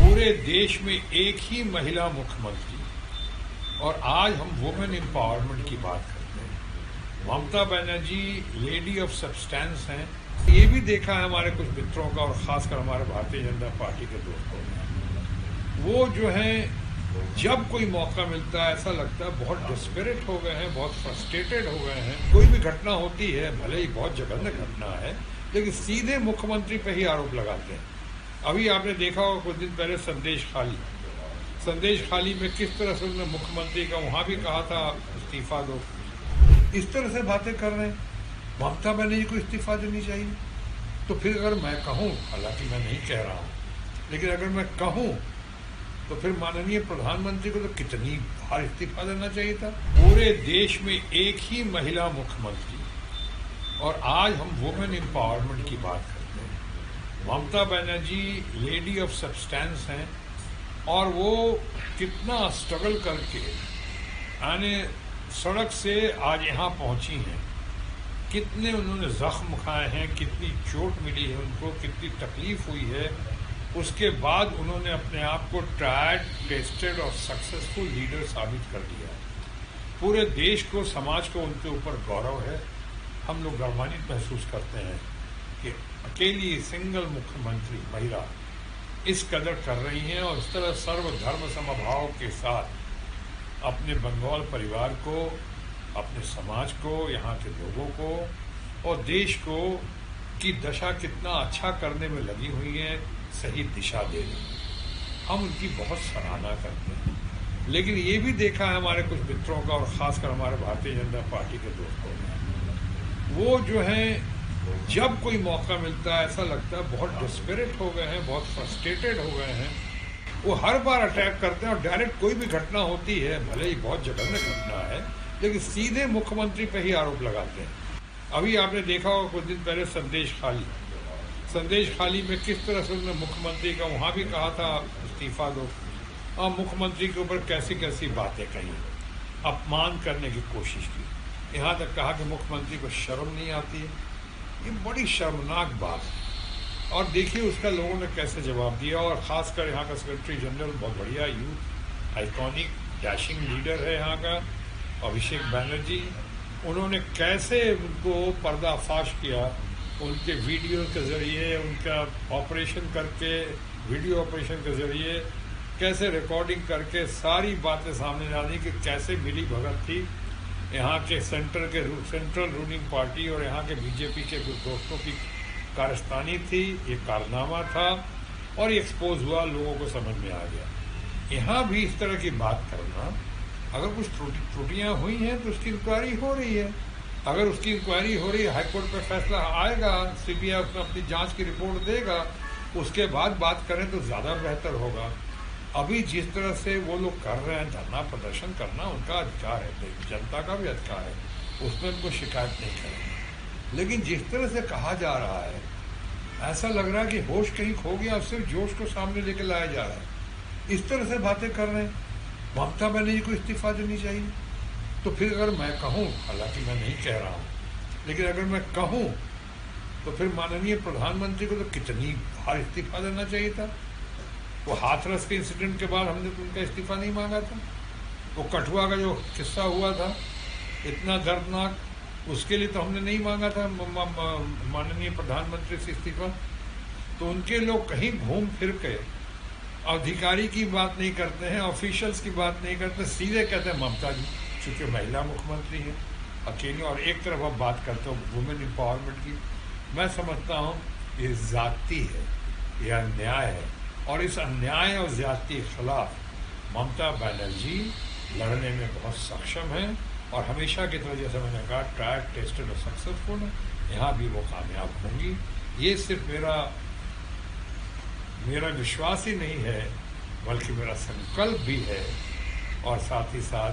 पूरे देश में एक ही महिला मुख्यमंत्री, और आज हम वुमेन एम्पावरमेंट की बात करते हैं। Mamata Banerjee lady of substance हैं। ये भी देखा है हमारे कुछ मित्रों का और खासकर हमारे भारतीय जनता पार्टी के दोस्तों ने, वो जो हैं जब कोई मौका मिलता है ऐसा लगता है बहुत डिस्परेट हो गए हैं, बहुत फ्रस्ट्रेटेड हो गए हैं। कोई भी घटना होती है, भले ही बहुत जघन्य घटना है, लेकिन सीधे मुख्यमंत्री पे ही आरोप लगाते हैं। अभी आपने देखा होगा कुछ दिन पहले संदेश खाली में किस तरह से उन्होंने मुख्यमंत्री का वहां भी कहा था इस्तीफा दो। इस तरह से बातें कर रहे हैं। ममता बनर्जी को इस्तीफा देनी चाहिए। तो फिर अगर मैं कहूँ, हालांकि मैं नहीं कह रहा हूँ, लेकिन अगर मैं कहूँ तो फिर माननीय प्रधानमंत्री को तो कितनी बार इस्तीफा देना चाहिए था। पूरे देश में एक ही महिला मुख्यमंत्री, और आज हम वुमेन एम्पावरमेंट की बात करते हैं। Mamata Banerjee lady of substance हैं, और वो कितना स्ट्रगल करके यानी सड़क से आज यहाँ पहुँची हैं। कितने उन्होंने जख्म खाए हैं, कितनी चोट मिली है उनको, कितनी तकलीफ हुई है। उसके बाद उन्होंने अपने आप को ट्राइड, टेस्टेड और सक्सेसफुल लीडर साबित कर दिया। पूरे देश को, समाज को उनके ऊपर गौरव है। हम लोग गौरवान्वित महसूस करते हैं कि अकेली सिंगल मुख्यमंत्री महिला इस कदर कर रही हैं, और इस तरह सर्वधर्म समभाव के साथ अपने बंगाल परिवार को, अपने समाज को, यहाँ के लोगों को और देश को की दशा कितना अच्छा करने में लगी हुई है, सही दिशा दे रही है। हम उनकी बहुत सराहना करते हैं। लेकिन ये भी देखा है हमारे कुछ मित्रों का और खासकर हमारे भारतीय जनता पार्टी के दोस्तों ने, वो जो हैं जब कोई मौका मिलता है ऐसा लगता है बहुत डिस्परेट हो गए हैं, बहुत फ्रस्ट्रेटेड हो गए हैं। वो हर बार अटैक करते हैं, और डायरेक्ट कोई भी घटना होती है, भले ही बहुत जघन्य घटना है, लेकिन सीधे मुख्यमंत्री पे ही आरोप लगाते हैं। अभी आपने देखा होगा कुछ दिन पहले संदेश खाली में किस तरह से उन्होंने मुख्यमंत्री का वहां भी कहा था इस्तीफा दो, और मुख्यमंत्री के ऊपर कैसी कैसी बातें कही, अपमान करने की कोशिश की। यहाँ तक कहा कि मुख्यमंत्री को शर्म नहीं आती है। ये बड़ी शर्मनाक बात है। और देखिए उसका लोगों ने कैसे जवाब दिया, और खासकर यहाँ का सेक्रेटरी जनरल बहुत बढ़िया यूथ आइकॉनिक डैशिंग लीडर है यहाँ का, अभिषेक बनर्जी। उन्होंने कैसे उनको पर्दाफाश किया, उनके वीडियो के ज़रिए, उनका ऑपरेशन करके, वीडियो ऑपरेशन के ज़रिए कैसे रिकॉर्डिंग करके सारी बातें सामने डाली कि कैसे मिली भगत थी यहाँ के सेंट्रल रूलिंग पार्टी और यहाँ के बीजेपी के कुछ दोस्तों की कारस्तानी थी। ये कारनामा था और ये एक्सपोज हुआ, लोगों को समझ में आ गया। यहाँ भी इस तरह की बात करना, अगर कुछ त्रुटियाँ हुई हैं तो उसकी इंक्वायरी हो रही है। अगर उसकी इंक्वायरी हो रही है, हाईकोर्ट पर फैसला आएगा, सीबीआई उसमें अपनी जांच की रिपोर्ट देगा, उसके बाद बात करें तो ज़्यादा बेहतर होगा। अभी जिस तरह से वो लोग कर रहे हैं, धरना प्रदर्शन करना उनका अधिकार है, जनता का भी अधिकार है, उसमें उनको शिकायत नहीं करेंगे। लेकिन जिस तरह से कहा जा रहा है, ऐसा लग रहा है कि होश कहीं खो गया, सिर्फ जोश को सामने लेके लाया जा रहा है। इस तरह से बातें कर रहे हैं। ममता बनर्जी को इस्तीफा देनी चाहिए। तो फिर अगर मैं कहूँ, हालांकि मैं नहीं कह रहा हूँ, लेकिन अगर मैं कहूँ तो फिर माननीय प्रधानमंत्री को तो कितनी बार इस्तीफा देना चाहिए था। वो हाथरस के इंसिडेंट के बाद हमने तो उनका इस्तीफा नहीं मांगा था। वो कठुआ का जो किस्सा हुआ था इतना दर्दनाक, उसके लिए तो हमने नहीं मांगा था माननीय प्रधानमंत्री से इस्तीफा। तो उनके लोग कहीं घूम फिर के अधिकारी की बात नहीं करते हैं, ऑफिशियल्स की बात नहीं करते, सीधे कहते हैं ममता जी, चूँकि महिला मुख्यमंत्री है अकेली। और एक तरफ आप बात करते हो वुमेन एम्पावरमेंट की। मैं समझता हूँ ये ज़्यादती है, यह अन्याय है, और इस अन्याय और ज़्यादती के खिलाफ ममता बनर्जी लड़ने में बहुत सक्षम है, और हमेशा की तरह जैसे मैंने कहा ट्राइड, टेस्टेड और सक्सेसफुल है। यहाँ भी वो कामयाब होंगी। ये सिर्फ मेरा विश्वास ही नहीं है, बल्कि मेरा संकल्प भी है, और साथ ही साथ